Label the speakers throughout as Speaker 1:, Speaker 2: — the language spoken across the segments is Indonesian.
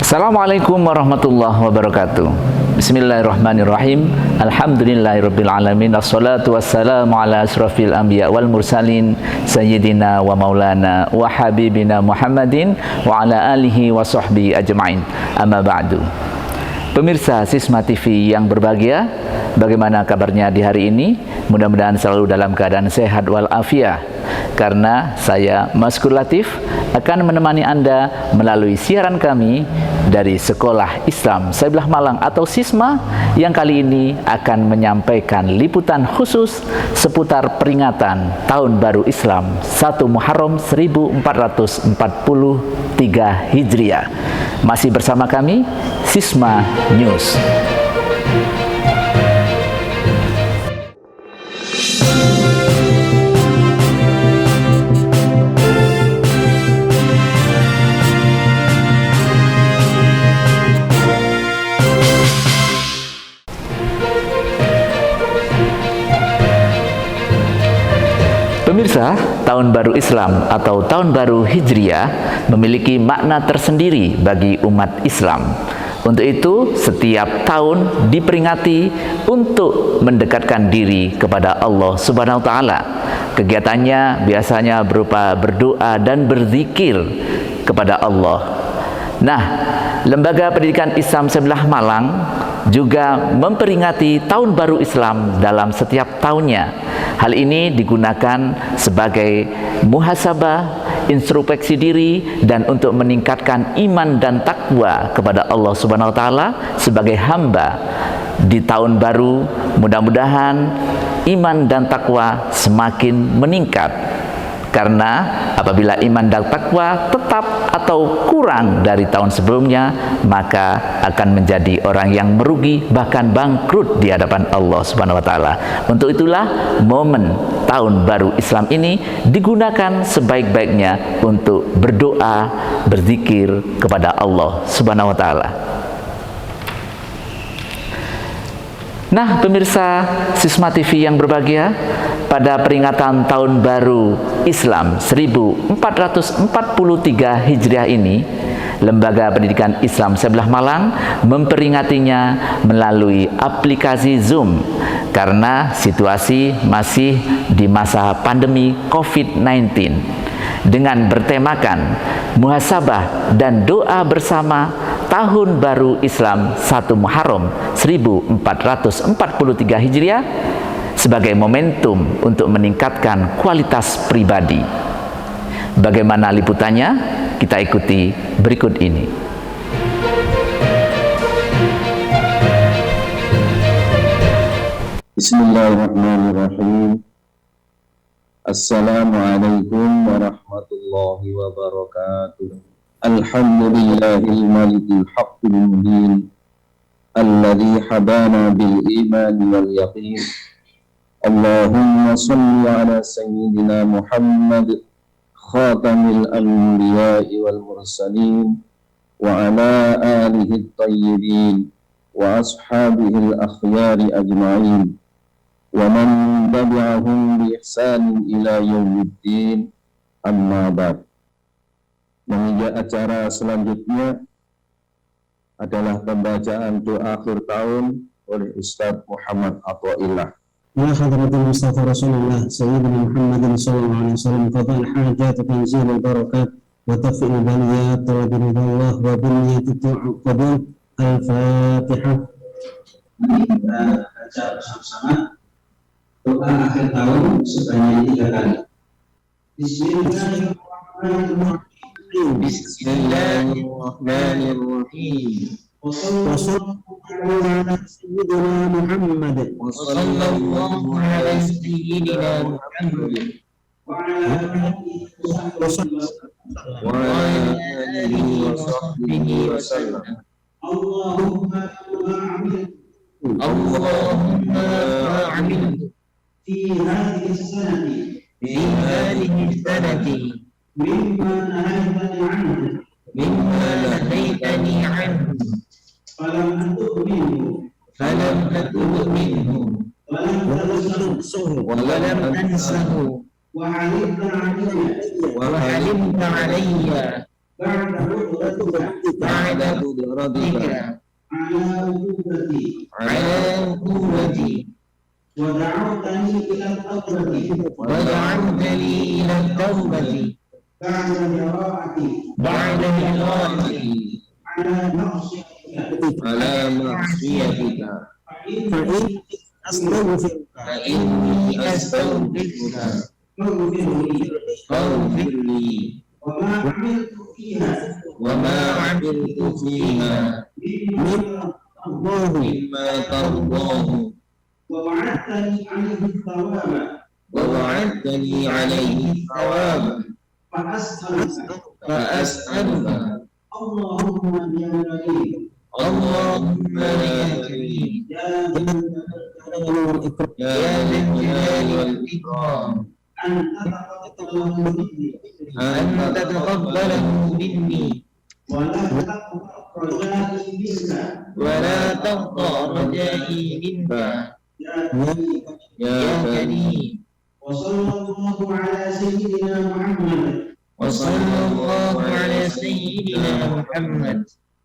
Speaker 1: Assalamualaikum warahmatullahi wabarakatuh. Bismillahirrahmanirrahim. Alhamdulillahirabbil alamin. Wassalatu wassalamu ala asrofil anbiya wal mursalin sayyidina wa maulana wa habibina Muhammadin wa ala alihi wa sahbihi ajma'in. Amma ba'du. Pemirsa Sisma TV yang berbahagia, bagaimana kabarnya di hari ini? Mudah-mudahan selalu dalam keadaan sehat walafiat. Karena saya Maskur Latif akan menemani Anda melalui siaran kami dari Sekolah Islam Sebelah Malang atau Sisma, yang kali ini akan menyampaikan liputan khusus seputar peringatan Tahun Baru Islam 1 Muharram 1443 Hijriah. Masih bersama kami Sisma News. Pemirsa, Tahun Baru Islam atau Tahun Baru Hijriah memiliki makna tersendiri bagi umat Islam. Untuk itu, setiap tahun diperingati untuk mendekatkan diri kepada Allah Subhanahu wa Ta'ala. Kegiatannya biasanya berupa berdoa dan berzikir kepada Allah. Nah, Lembaga Pendidikan Islam Sebelah Malang juga memperingati Tahun Baru Islam dalam setiap tahunnya. Hal ini digunakan sebagai muhasabah, introspeksi diri, dan untuk meningkatkan iman dan takwa kepada Allah Subhanahu wa Ta'ala sebagai hamba. Di tahun baru, mudah-mudahan iman dan takwa semakin meningkat. Karena apabila iman dan takwa tetap atau kurang dari tahun sebelumnya, maka akan menjadi orang yang merugi, bahkan bangkrut di hadapan Allah Subhanahu wa Ta'ala. Untuk itulah momen Tahun Baru Islam ini digunakan sebaik-baiknya untuk berdoa, berzikir kepada Allah Subhanahu wa Ta'ala. Nah, pemirsa Sisma TV yang berbahagia, pada peringatan Tahun Baru Islam 1443 Hijriah ini, Lembaga Pendidikan Islam Sebelah Malang memperingatinya melalui aplikasi Zoom karena situasi masih di masa pandemi COVID-19, dengan bertemakan muhasabah dan doa bersama Tahun Baru Islam 1 Muharram 1443 Hijriah sebagai momentum untuk meningkatkan kualitas pribadi. Bagaimana liputannya? Kita ikuti berikut ini.
Speaker 2: Bismillahirrahmanirrahim. Assalamualaikum warahmatullahi wabarakatuh. Alhamdulillahil malikil haqqil mubin alladzi hadana bil imani wal yaqin. Allahumma shalli ala sayyidina Muhammad khatamil anbiya'i wal mursalin wa ala alihi at-tayyibin wa ashabihi al-akhyari ajma'in wa man tabi'ahum bi ihsanin ila yaumiddin, amma ba'd. Menginjak acara selanjutnya adalah pembacaan doa akhir tahun oleh Ustaz Muhammad Athaillah.
Speaker 3: Ya hadratul Mustafa Rasulullah Sayyidina Muhammadin sallallahu alaihi wasallam, qada'al hajat, tanzilul barakat wa taf'il baliyat wa biridallah wa binniyati qabul. Al-Fatihah. Kita baca bersama-sama doa akhir tahun sebanyak 3 kali. Bismillahirrahmanirrahim.
Speaker 2: Bismillahirrahmanirrahim.
Speaker 3: Wassallallahu ala sayyidina Muhammad wa ala alihi wa sahbihi wa sallam. Allahumma a'min fi hadhihi sanati mimma nahaitani anhu falam atub minhu walam tansahu wa halimta alayya ba'da qudratika ala quwwati wa da'awtani ila tawbati ba'da jara'ati ala ma'siyatika fa inni astaghfiruka faghfir li wa ma 'amiltu fiha mimma tardahu wa wa'adtani 'alayhi thawaba fa as'aluka Allahumma ya karim ya dzal jalali wal ikram anta taqabbalahu minni wa la taqta rajai minka ya karim. Wa sallallahu ala sayyidina Muhammad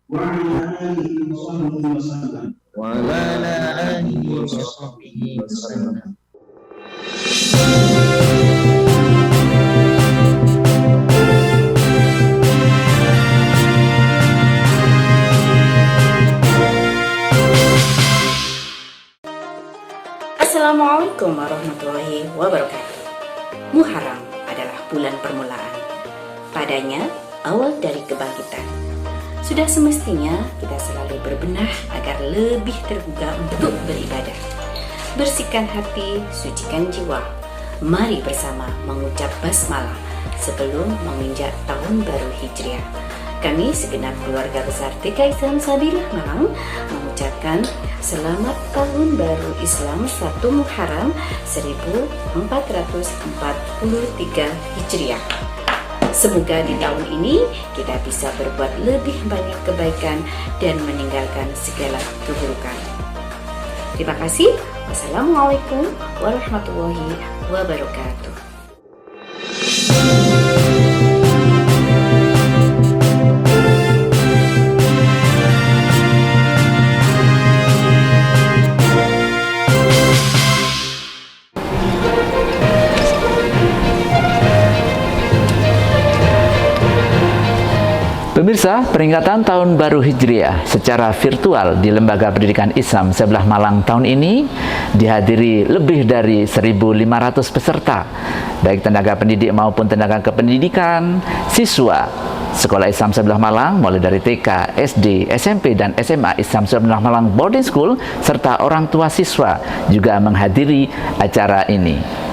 Speaker 3: wa ala alihi wa sahbihi wa sallam.
Speaker 4: Assalamualaikum warahmatullahi wabarakatuh. Muharram adalah bulan permulaan. Padanya awal dari kebangkitan. Sudah semestinya kita selalu berbenah agar lebih tergugah untuk beribadah. Bersihkan hati, sucikan jiwa. Mari bersama mengucap basmalah sebelum menginjak tahun baru Hijriah. Kami segenap keluarga besar TKI Salamsabilah Malang mengucapkan selamat tahun baru Islam 1 Muharram 1443 Hijriah. Semoga di tahun ini kita bisa berbuat lebih banyak kebaikan dan meninggalkan segala keburukan. Terima kasih. Wassalamualaikum warahmatullahi wabarakatuh.
Speaker 1: Pemirsa, peringatan Tahun Baru Hijriah secara virtual di Lembaga Pendidikan Islam Sebelah Malang tahun ini dihadiri lebih dari 1.500 peserta, baik tenaga pendidik maupun tenaga kependidikan, siswa Sekolah Islam Sebelah Malang mulai dari TK, SD, SMP, dan SMA Islam Sebelah Malang Boarding School, serta orang tua siswa juga menghadiri acara ini.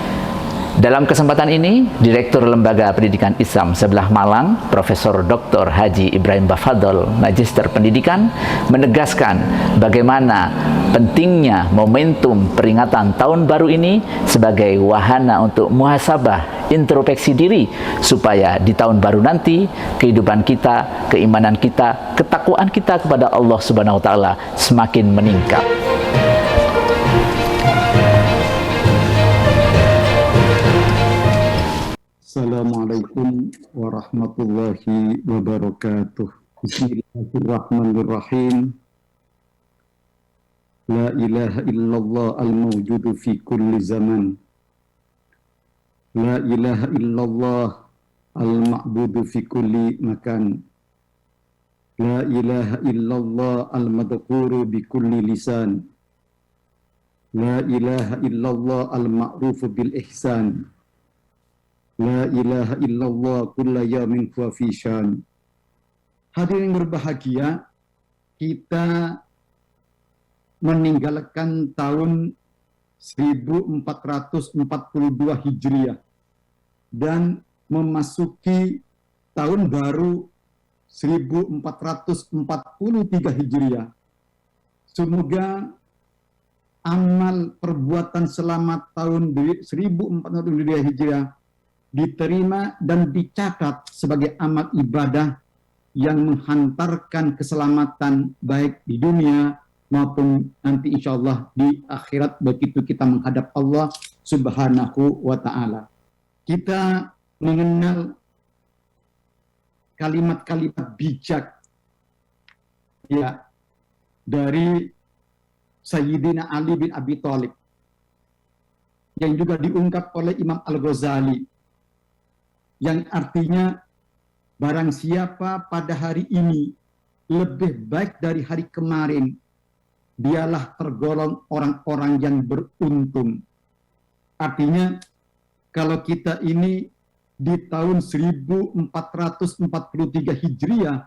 Speaker 1: Dalam kesempatan ini, Direktur Lembaga Pendidikan Islam Sebelah Malang, Profesor Dr. Haji Ibrahim Bafadol, Magister Pendidikan, menegaskan bagaimana pentingnya momentum peringatan Tahun Baru ini sebagai wahana untuk muhasabah, introspeksi diri, supaya di tahun baru nanti kehidupan kita, keimanan kita, ketakwaan kita kepada Allah Subhanahu wa taala semakin meningkat.
Speaker 5: Assalamualaikum warahmatullahi wabarakatuh. Bismillahirrahmanirrahim. La ilaha illallah al-mawjudu fi kulli zaman. La ilaha illallah al-ma'budu fi kulli makan. La ilaha illallah al-madhkuru bi kulli lisan. La ilaha illallah al-ma'rufu bil ihsan. La ilaha illallah kulla yamin huwa fi syan. Hadirin berbahagia, kita meninggalkan tahun 1442 Hijriah dan memasuki tahun baru 1443 Hijriah. Semoga amal perbuatan selama tahun 1442 Hijriah diterima dan dicatat sebagai amal ibadah yang menghantarkan keselamatan baik di dunia maupun nanti insya Allah di akhirat begitu kita menghadap Allah Subhanahu wa ta'ala. Kita mengenal kalimat-kalimat bijak ya dari Sayyidina Ali bin Abi Thalib yang juga diungkap oleh Imam Al-Ghazali, yang artinya barang siapa pada hari ini lebih baik dari hari kemarin, dialah tergolong orang-orang yang beruntung. Artinya kalau kita ini di tahun 1443 Hijriah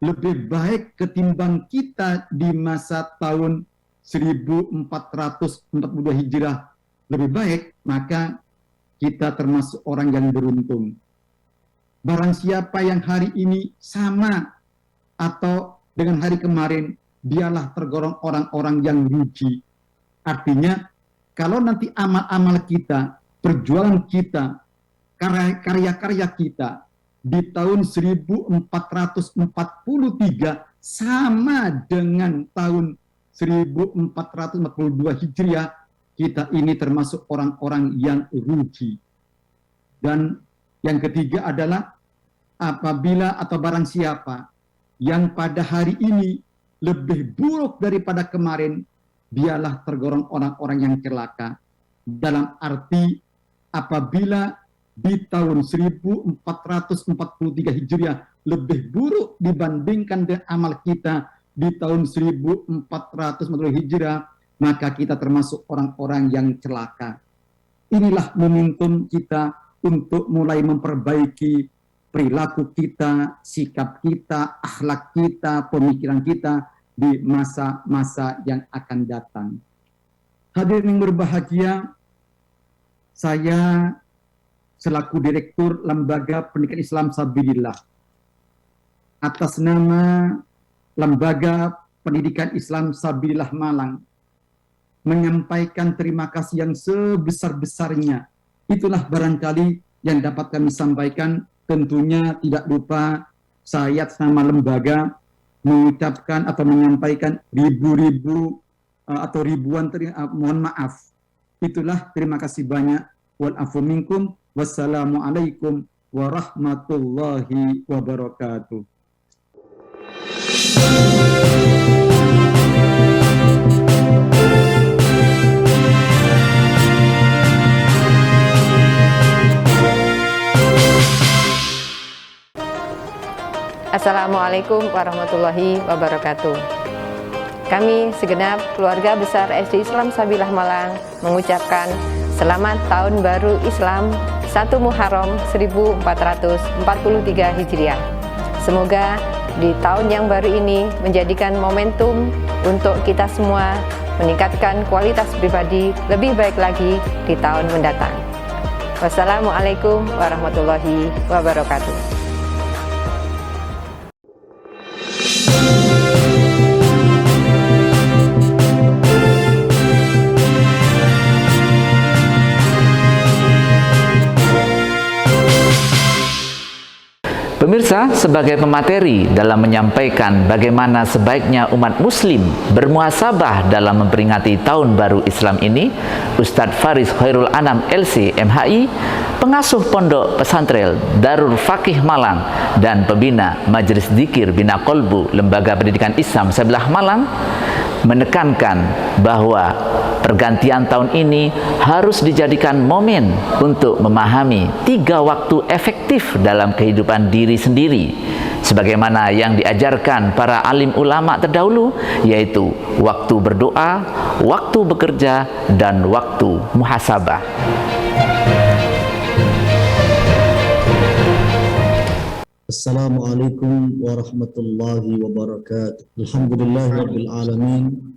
Speaker 5: lebih baik ketimbang kita di masa tahun 1442 Hijriah lebih baik, maka kita termasuk orang yang beruntung. Barang siapa yang hari ini sama atau dengan hari kemarin, dialah tergolong orang-orang yang rugi. Artinya, kalau nanti amal-amal kita, perjuangan kita, karya-karya kita di tahun 1443 sama dengan tahun 1442 Hijriah, kita ini termasuk orang-orang yang rugi. Dan yang ketiga adalah apabila atau barang siapa yang pada hari ini lebih buruk daripada kemarin, dialah tergolong orang-orang yang celaka. Dalam arti apabila di tahun 1443 Hijriah lebih buruk dibandingkan dengan amal kita di tahun 1443 Hijriah, maka kita termasuk orang-orang yang celaka. Inilah momentum kita untuk mulai memperbaiki perilaku kita, sikap kita, akhlak kita, pemikiran kita di masa-masa yang akan datang. Hadirin yang berbahagia, saya selaku Direktur Lembaga Pendidikan Islam Sabilillah, atas nama Lembaga Pendidikan Islam Sabilillah Malang, menyampaikan terima kasih yang sebesar-besarnya. Itulah barangkali yang dapat kami sampaikan. Tentunya tidak lupa saya atas nama lembaga mengucapkan atau menyampaikan ribu-ribu atau ribuan mohon maaf. Itulah, terima kasih banyak. Wal afu minkum. Wassalamualaikum warahmatullahi wabarakatuh.
Speaker 6: Assalamualaikum Assalamualaikum warahmatullahi wabarakatuh. Kami segenap keluarga besar SD Islam Sabilah Malang mengucapkan selamat Tahun Baru Islam 1 Muharram 1443 Hijriah. Semoga di tahun yang baru ini menjadikan momentum untuk kita semua meningkatkan kualitas pribadi lebih baik lagi di tahun mendatang. Wassalamualaikum warahmatullahi wabarakatuh.
Speaker 1: Pemirsa, sebagai pemateri dalam menyampaikan bagaimana sebaiknya umat muslim bermuhasabah dalam memperingati Tahun Baru Islam ini, Ustadz Faris Khairul Anam LC MHI, pengasuh Pondok Pesantren Darul Fakih Malang dan pembina Majelis Dzikir Bina Kolbu Lembaga Pendidikan Islam Sabilah Malang, menekankan bahwa pergantian tahun ini harus dijadikan momen untuk memahami 3 waktu efektif dalam kehidupan diri sendiri, sebagaimana yang diajarkan para alim ulama terdahulu, yaitu waktu berdoa, waktu bekerja, dan waktu muhasabah.
Speaker 3: Assalamualaikum warahmatullahi wabarakatuh. Alhamdulillahirabbil alamin.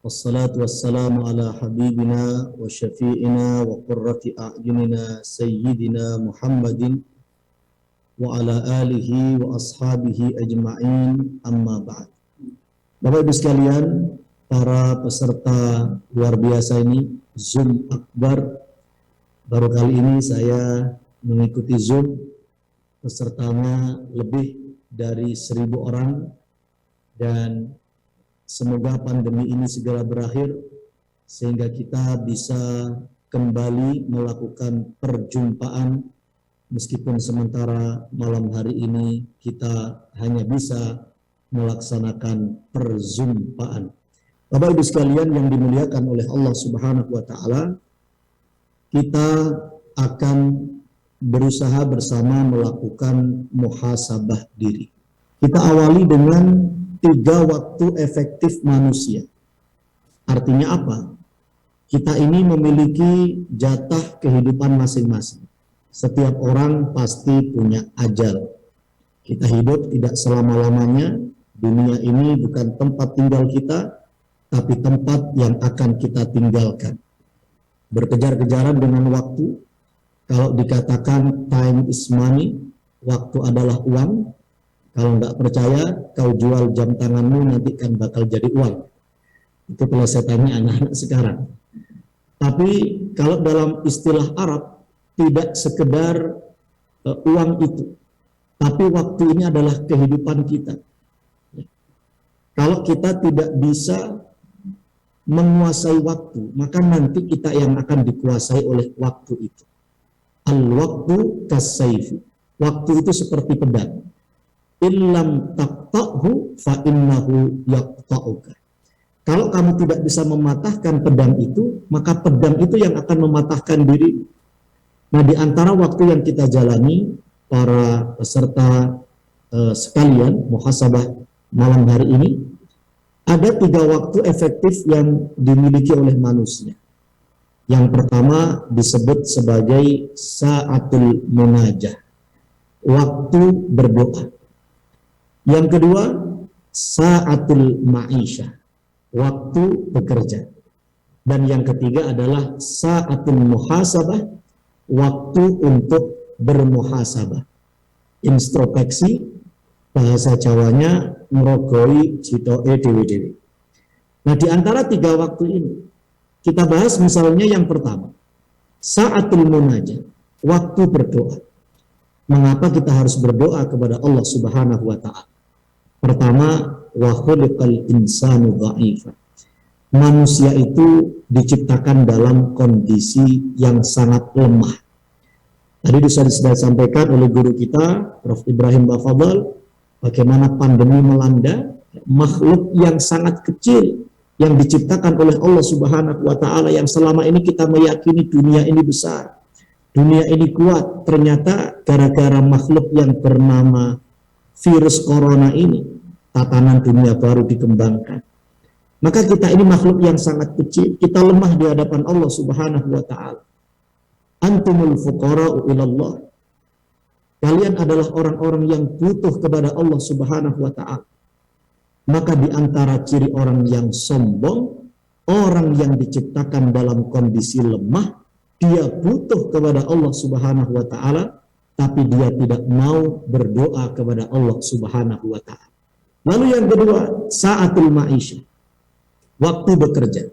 Speaker 3: Wassalatu wassalamu ala habibina wa syafi'ina wa qurrati a'yunina sayyidina Muhammadin wa ala alihi wa ashabihi ajma'in, amma ba'd. Bapak Ibu sekalian, para peserta luar biasa ini, Zoom Akbar. Baru kali ini saya mengikuti Zoom, pesertanya lebih dari 1.000 orang, dan semoga pandemi ini segera berakhir sehingga kita bisa kembali melakukan perjumpaan, meskipun sementara malam hari ini kita hanya bisa melaksanakan perjumpaan. Bapak Ibu sekalian yang dimuliakan oleh Allah Subhanahu wa taala, kita akan berusaha bersama melakukan muhasabah diri. Kita awali dengan 3 waktu efektif manusia. Artinya apa? Kita ini memiliki jatah kehidupan masing-masing. Setiap orang pasti punya ajal. Kita hidup tidak selama-lamanya. Dunia ini bukan tempat tinggal kita, tapi tempat yang akan kita tinggalkan. Berkejar-kejaran dengan waktu. Kalau dikatakan time is money, waktu adalah uang. Kalau nggak percaya, kau jual jam tanganmu, nanti kan bakal jadi uang. Itu pelesetannya anak-anak sekarang. Tapi kalau dalam istilah Arab, tidak sekedar uang itu, tapi waktu ini adalah kehidupan kita. Kalau kita tidak bisa menguasai waktu, maka nanti kita yang akan dikuasai oleh waktu itu. Al-waktu kasayfi. Waktu itu seperti pedang. Illam taqta'hu fa innahu yaqta'uka. Kalau kamu tidak bisa mematahkan pedang itu, maka pedang itu yang akan mematahkan diri. Nah, di antara waktu yang kita jalani, para peserta sekalian, muhasabah malam hari ini, ada 3 waktu efektif yang dimiliki oleh manusia. Yang pertama disebut sebagai sa'atul munajah, waktu berdoa. Yang kedua, sa'atul ma'isyah, waktu bekerja. Dan yang ketiga adalah sa'atul muhasabah, waktu untuk bermuhasabah. Introspeksi, bahasa Jawanya ngrogoi citoke dewe-dewe. Nah, di antara 3 waktu ini, kita bahas misalnya yang pertama, sa'atul munajah, waktu berdoa. Mengapa kita harus berdoa kepada Allah Subhanahu wa ta'ala? Pertama, wa khuliqal insanu dha'ifa. Manusia itu diciptakan dalam kondisi yang sangat lemah. Tadi sudah disampaikan oleh guru kita, Prof. Ibrahim Bafadal, bagaimana pandemi melanda makhluk yang sangat kecil yang diciptakan oleh Allah Subhanahu wa ta'ala, yang selama ini kita meyakini dunia ini besar, dunia ini kuat. Ternyata gara-gara makhluk yang bernama virus corona ini, tatanan dunia baru dikembangkan. Maka kita ini makhluk yang sangat kecil, kita lemah di hadapan Allah Subhanahu wa Ta'ala. Antumul fuqara'u ilallah. Kalian adalah orang-orang yang butuh kepada Allah Subhanahu wa Ta'ala. Maka di antara ciri orang yang sombong, orang yang diciptakan dalam kondisi lemah, dia butuh kepada Allah Subhanahu wa Ta'ala, tapi dia tidak mau berdoa kepada Allah Subhanahu wa Ta'ala. Lalu yang kedua, sa'atul ma'isyah, waktu bekerja.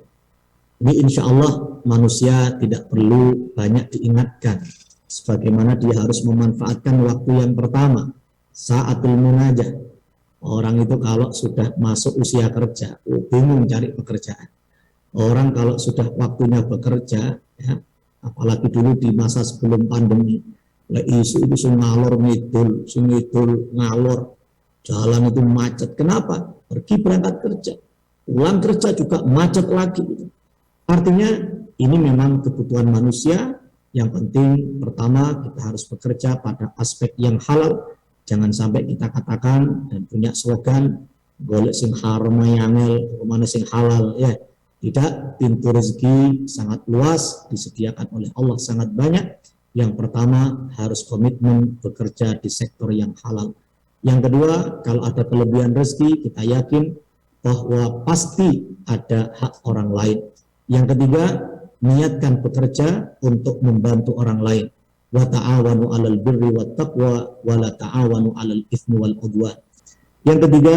Speaker 3: Ini insya Allah manusia tidak perlu banyak diingatkan, sebagaimana dia harus memanfaatkan waktu yang pertama, sa'atul munajah. Orang itu kalau sudah masuk usia kerja, bingung cari pekerjaan. Orang kalau sudah waktunya bekerja, ya, apalagi dulu di masa sebelum pandemi, isu itu ngalor ngidul, ngalor, jalan itu macet. Kenapa? Pergi berangkat kerja, pulang kerja juga macet lagi. Artinya ini memang kebutuhan manusia. Yang penting pertama kita harus bekerja pada aspek yang halal. Jangan sampai kita katakan dan punya slogan golek sing haram yangel, kemana sing halal, ya. Tidak, pintu rezeki sangat luas, disediakan oleh Allah sangat banyak. Yang pertama harus komitmen bekerja di sektor yang halal. Yang kedua, kalau ada kelebihan rezeki, kita yakin bahwa pasti ada hak orang lain. Yang ketiga, niatkan bekerja untuk membantu orang lain. Wa ta'awanu 'alal birri wat taqwa wa la ta'awanu 'alal itsmi wal 'udwan. Yang ketiga,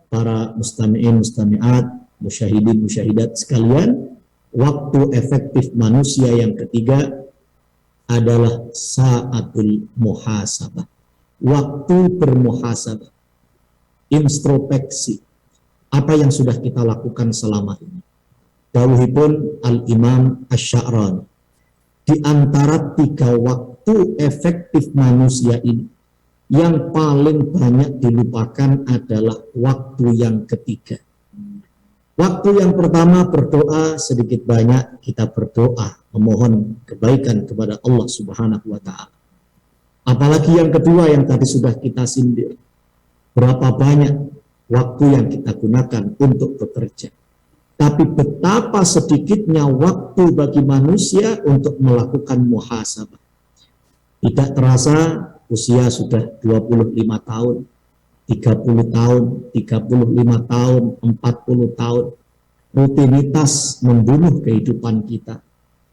Speaker 3: para mustami'in mustami'at, musyahidin musyahidat sekalian, waktu efektif manusia yang ketiga adalah sa'atul muhasabah. Waktu bermuhasabah, introspeksi apa yang sudah kita lakukan selama ini. Dawuhipun Al-Imam Asy-Sya'rani, di antara 3 waktu efektif manusia ini, yang paling banyak dilupakan adalah waktu yang ketiga. Waktu yang pertama berdoa, sedikit banyak kita berdoa, memohon kebaikan kepada Allah Subhanahu wa Ta'ala. Apalagi yang kedua yang tadi sudah kita sindir, berapa banyak waktu yang kita gunakan untuk bekerja. Tapi betapa sedikitnya waktu bagi manusia untuk melakukan muhasabah. Tidak terasa usia sudah 25 tahun, 30 tahun, 35 tahun, 40 tahun. Rutinitas membunuh kehidupan kita.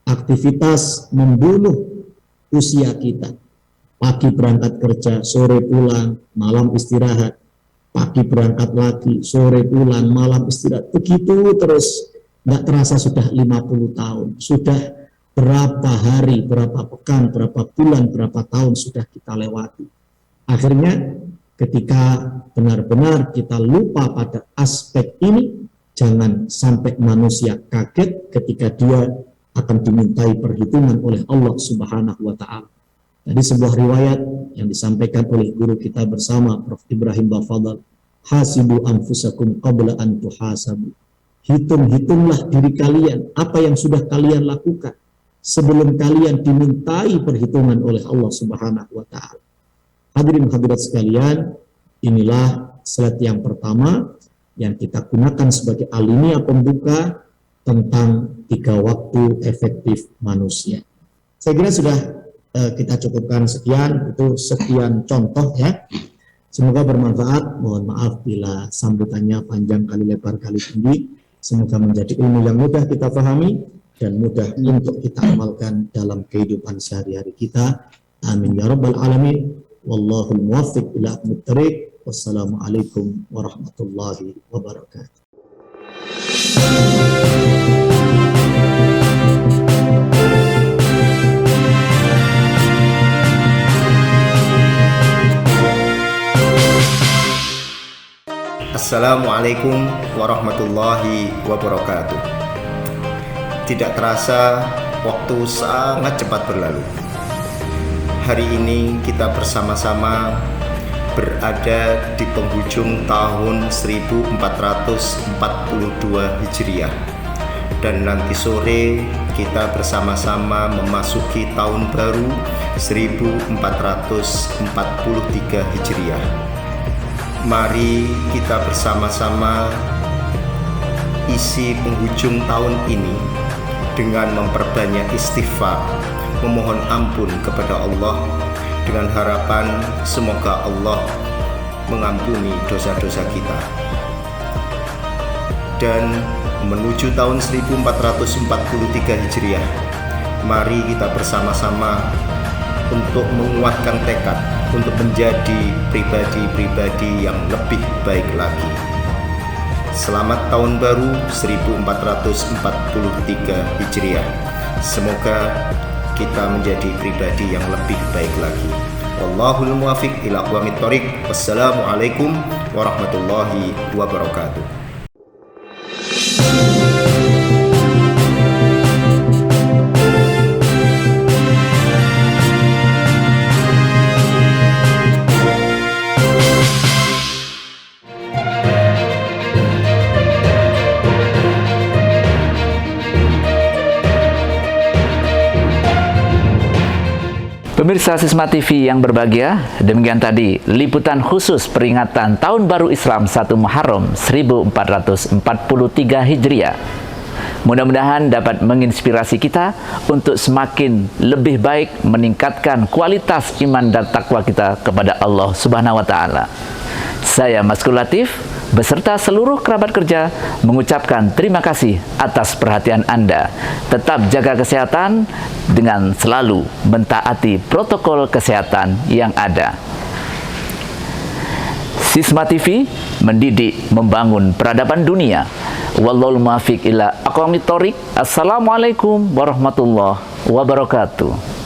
Speaker 3: Aktivitas membunuh usia kita. Pagi berangkat kerja, sore pulang, malam istirahat. Pagi berangkat lagi, sore pulang, malam istirahat. Begitu terus, nggak terasa sudah 50 tahun. Sudah berapa hari, berapa pekan, berapa bulan, berapa tahun sudah kita lewati. Akhirnya ketika benar-benar kita lupa pada aspek ini, jangan sampai manusia kaget ketika dia akan dimintai perhitungan oleh Allah Subhanahu wa Ta'ala. Tadi sebuah riwayat yang disampaikan oleh guru kita bersama, Prof. Ibrahim Bafadal, hasibu anfusakum qabla an tuhasabu. Hitung-hitunglah diri kalian, apa yang sudah kalian lakukan sebelum kalian dimintai perhitungan oleh Allah Subhanahu wa Ta'ala. Hadirin hadirat sekalian, inilah slide yang pertama yang kita gunakan sebagai alinea pembuka tentang 3 waktu efektif manusia. Saya kira sudah kita cukupkan sekian, itu sekian contoh ya. Semoga bermanfaat. Mohon maaf bila sambutannya panjang kali lebar kali tinggi. Semoga menjadi ilmu yang mudah kita pahami dan mudah untuk kita amalkan dalam kehidupan sehari-hari kita. Amin ya rabbal alamin. Wallahul muwaffiq ila aqwamit thariq. Wassalamualaikum warahmatullahi wabarakatuh.
Speaker 7: Assalamualaikum warahmatullahi wabarakatuh. Tidak terasa waktu sangat cepat berlalu. Hari ini kita bersama-sama berada di penghujung tahun 1442 Hijriah. Dan nanti sore kita bersama-sama memasuki tahun baru 1443 Hijriah. mari kita bersama-sama isi penghujung tahun ini dengan memperbanyak istighfar, memohon ampun kepada Allah dengan harapan semoga Allah mengampuni dosa-dosa kita. Dan menuju tahun 1443 Hijriah, mari kita bersama-sama untuk menguatkan tekad untuk menjadi pribadi-pribadi yang lebih baik lagi. Selamat Tahun Baru 1443 Hijriah. Semoga kita menjadi pribadi yang lebih baik lagi. Wallahul muwaffiq ila aqwamit thoriq. Wassalamualaikum warahmatullahi wabarakatuh.
Speaker 1: Pemirsa Sisma TV yang berbahagia, demikian tadi liputan khusus peringatan Tahun Baru Islam 1 Muharram 1443 Hijriah. Mudah-mudahan dapat menginspirasi kita untuk semakin lebih baik meningkatkan kualitas iman dan takwa kita kepada Allah Subhanahu wa taala. Saya Maskul Latif beserta seluruh kerabat kerja mengucapkan terima kasih atas perhatian Anda. Tetap jaga kesehatan dengan selalu mentaati protokol kesehatan yang ada. Sisma TV mendidik, membangun peradaban dunia. Wallahul muwaffiq ila aqwamit thoriq. Assalamualaikum warahmatullahi wabarakatuh.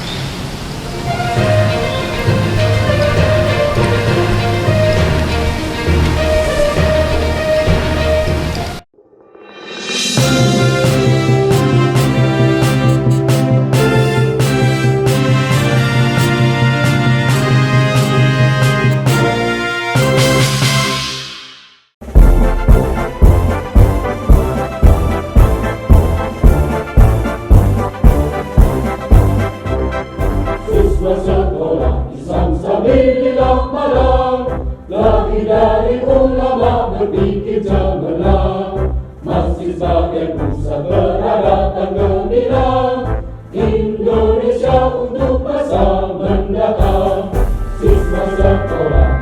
Speaker 8: Sekolah Islam Sabilillah malam, lagi dari ulama berpikir cemerlang, masih sebagai pusat peradaban gemilang, Indonesia untuk masa mendatang. Siswa sekolah